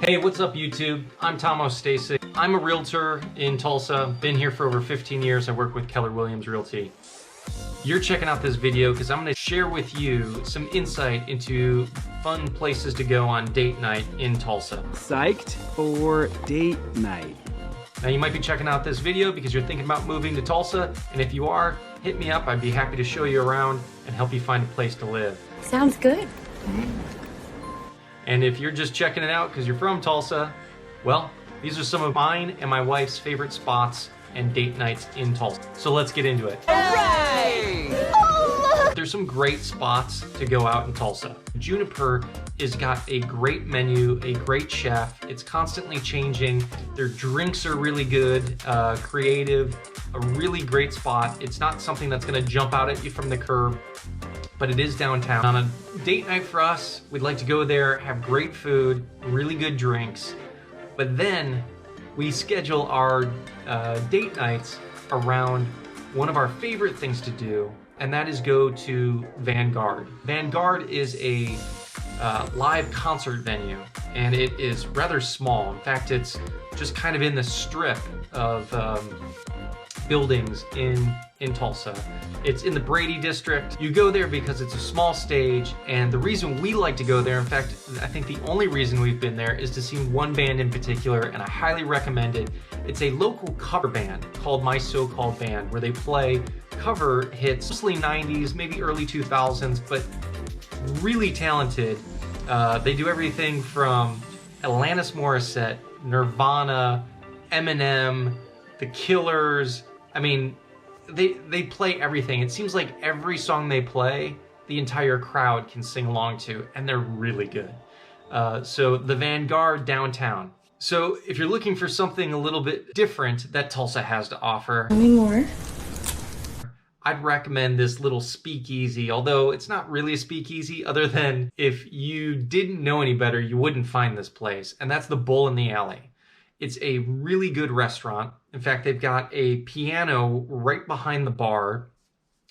Hey, what's up YouTube? I'm Tom Ostasic. I'm a realtor in Tulsa. Been here for over 15 years. I work with Keller Williams Realty. You're checking out this video because I'm going to share with you some insight into fun places to go on date night in Tulsa. Psyched for date night? Now you might be checking out this video because you're thinking about moving to Tulsa, and if you are, hit me up. I'd be happy to show you around and help you find a place to live. Sounds good. And if you're just checking it out because you're from Tulsa, well, these are some of mine and my wife's favorite spots and date nights in Tulsa. So let's get into it. Hooray! There's some great spots to go out in Tulsa. Juniper has got a great menu, a great chef. It's constantly changing. Their drinks are really good, creative, a really great spot. It's not something that's gonna jump out at you from the curb, but it is downtown. On a date night for us, we'd like to go there, have great food, really good drinks, but then we schedule our date nights around one of our favorite things to do, and that is go to Vanguard. Vanguard is a live concert venue, and it is rather small. In fact, it's just kind of in the strip of buildings in Tulsa. It's in the Brady district. You go there because it's a small stage, and the reason we like to go there, in fact, I think the only reason we've been there is to see one band in particular, and I highly recommend it. It's a local cover band called My So-Called Band, where they play cover hits, mostly 90s, maybe early 2000s, but really talented. They do everything from Alanis Morissette, Nirvana, Eminem, The Killers. I mean, they play everything. It seems like every song they play, the entire crowd can sing along to, and they're really good. So the Vanguard downtown. So if you're looking for something a little bit different that Tulsa has to offer, Any more? I'd recommend this little speakeasy, although it's not really a speakeasy other than if you didn't know any better, you wouldn't find this place, and that's the Bull in the Alley. It's a really good restaurant. In fact, they've got a piano right behind the bar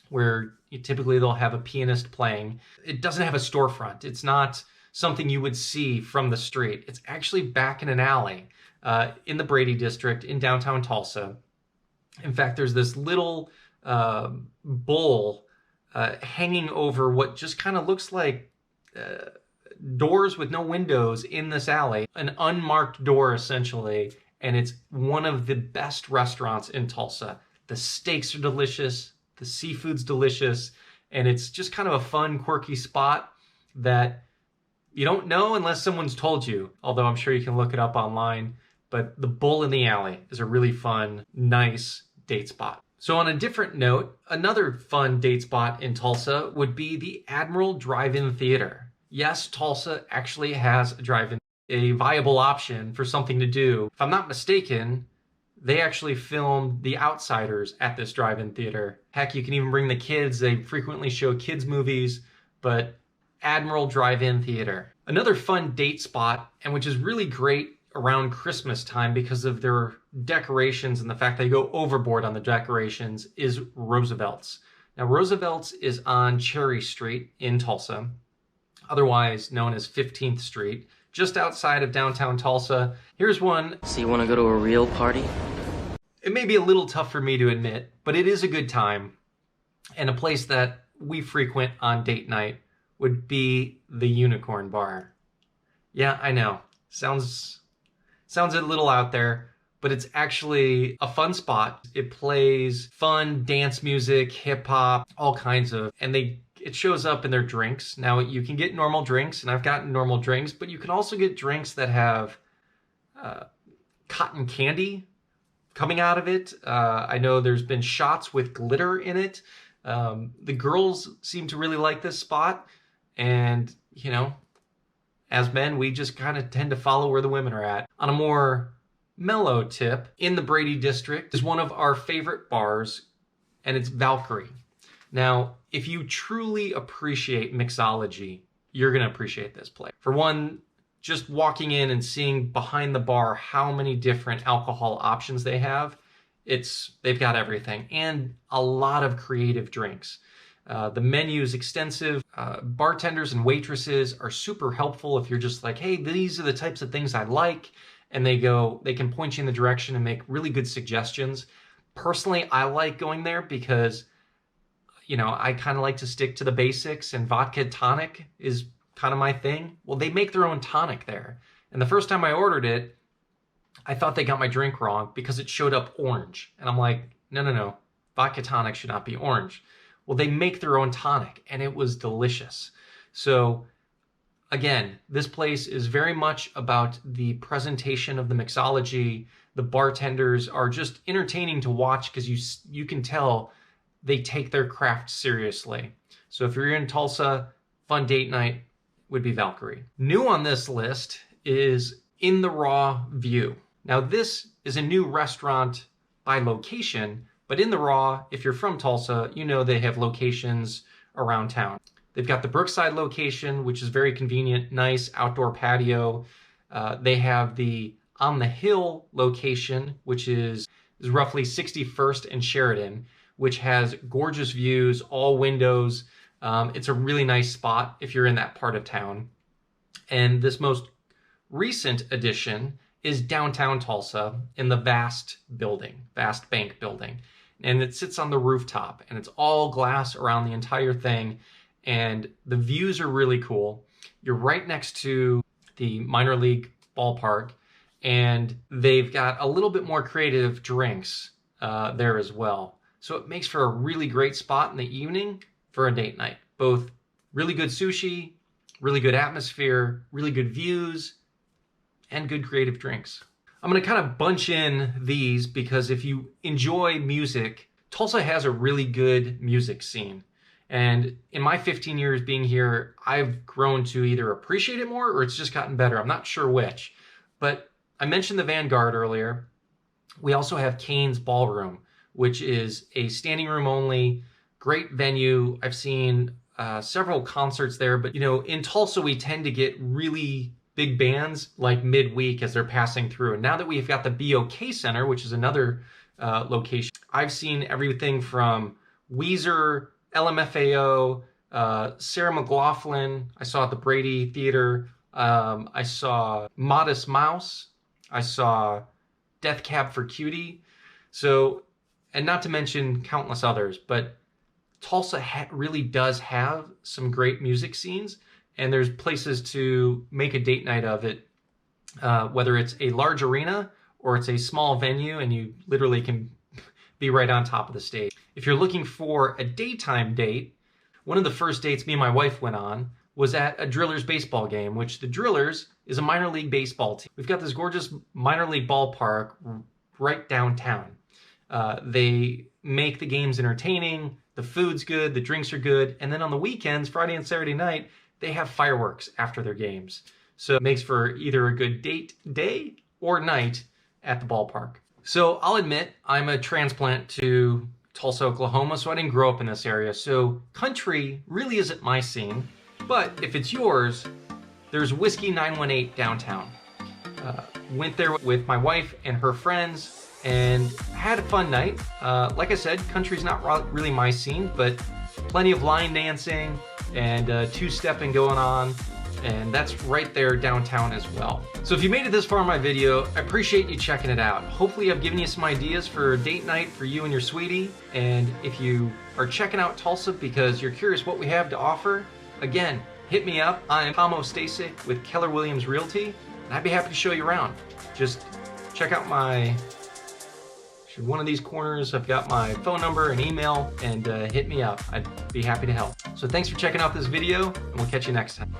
where typically they'll have a pianist playing. It doesn't have a storefront. It's not something you would see from the street. It's actually back in an alley in the Brady district in downtown Tulsa. In fact, there's this little bowl hanging over what just kind of looks like doors with no windows in this alley, an unmarked door essentially, and it's one of the best restaurants in Tulsa. The steaks are delicious, the seafood's delicious, and it's just kind of a fun, quirky spot that you don't know unless someone's told you, although I'm sure you can look it up online. But the Bull in the Alley is a really fun, nice date spot. So on a different note, another fun date spot in Tulsa would be the Admiral Drive-In Theater. Yes, Tulsa actually has a drive-in, a viable option for something to do. If I'm not mistaken, they actually filmed The Outsiders at this drive-in theater. Heck, you can even bring the kids. They frequently show kids movies, but Admiral Drive-In Theater. Another fun date spot, and which is really great around Christmas time because of their decorations and the fact they go overboard on the decorations, is Roosevelt's. Now, Roosevelt's is on Cherry Street in Tulsa, otherwise known as 15th Street, just outside of downtown Tulsa. Here's one. So you want to go to a real party? It may be a little tough for me to admit, but it is a good time, and a place that we frequent on date night would be the Unicorn Bar. Yeah, I know. Sounds a little out there, but it's actually a fun spot. It plays fun dance music, hip hop, all kinds of, and it shows up in their drinks. Now, you can get normal drinks, and I've gotten normal drinks, but you can also get drinks that have cotton candy coming out of it. I know there's been shots with glitter in it. The girls seem to really like this spot, and, you know, as men, we just kind of tend to follow where the women are at. On a more mellow tip, in the Brady district is one of our favorite bars, and it's Valkyrie. Now, if you truly appreciate mixology, you're going to appreciate this place. For one, just walking in and seeing behind the bar how many different alcohol options they have, they've got everything, and a lot of creative drinks. The menu is extensive. Bartenders and waitresses are super helpful if you're just like, hey, these are the types of things I like. And they can point you in the direction and make really good suggestions. Personally, I like going there because, I kind of like to stick to the basics, and vodka tonic is kind of my thing. Well, they make their own tonic there. And the first time I ordered it, I thought they got my drink wrong because it showed up orange. And I'm like, no. Vodka tonic should not be orange. Well, they make their own tonic, and it was delicious. So again, this place is very much about the presentation of the mixology. The bartenders are just entertaining to watch because you can tell they take their craft seriously. So if you're in Tulsa, fun date night would be Valkyrie. New on this list is In the Raw View. Now this is a new restaurant by location, but In the Raw, if you're from Tulsa, they have locations around town. They've got the Brookside location, which is very convenient, nice outdoor patio. They have the On the Hill location, which is roughly 61st and Sheridan, which has gorgeous views, all windows. It's a really nice spot if you're in that part of town. And this most recent addition is downtown Tulsa in the Vast Bank building. And it sits on the rooftop, and it's all glass around the entire thing. And the views are really cool. You're right next to the minor league ballpark, and they've got a little bit more creative drinks there as well. So it makes for a really great spot in the evening for a date night. Both really good sushi, really good atmosphere, really good views, and good creative drinks. I'm going to kind of bunch in these because if you enjoy music, Tulsa has a really good music scene. And in my 15 years being here, I've grown to either appreciate it more or it's just gotten better. I'm not sure which. But I mentioned the Vanguard earlier. We also have Kane's Ballroom, which is a standing room only, great venue. I've seen several concerts there, but in Tulsa, we tend to get really big bands like midweek as they're passing through. And now that we've got the BOK Center, which is another location, I've seen everything from Weezer, LMFAO, Sarah McLachlan. I saw at the Brady Theater. I saw Modest Mouse. I saw Death Cab for Cutie. So, and not to mention countless others, but Tulsa really does have some great music scenes, and there's places to make a date night of it, whether it's a large arena or it's a small venue, and you literally can be right on top of the stage. If you're looking for a daytime date, one of the first dates me and my wife went on was at a Drillers baseball game, which the Drillers is a minor league baseball team. We've got this gorgeous minor league ballpark right downtown. They make the games entertaining, the food's good, the drinks are good, and then on the weekends, Friday and Saturday night, they have fireworks after their games. So it makes for either a good date day or night at the ballpark. So I'll admit, I'm a transplant to Tulsa, Oklahoma, so I didn't grow up in this area. So country really isn't my scene, but if it's yours, there's Whiskey 918 downtown. Went there with my wife and her friends and had a fun night. Like I said, country's not really my scene, but plenty of line dancing and two-stepping going on. And that's right there downtown as well. So if you made it this far in my video, I appreciate you checking it out. Hopefully I've given you some ideas for a date night for you and your sweetie. And if you are checking out Tulsa because you're curious what we have to offer, again, hit me up. I'm Tom Ostasic with Keller Williams Realty, and I'd be happy to show you around. Just check out one of these corners, I've got my phone number and email, and hit me up. I'd be happy to help. So thanks for checking out this video, and we'll catch you next time.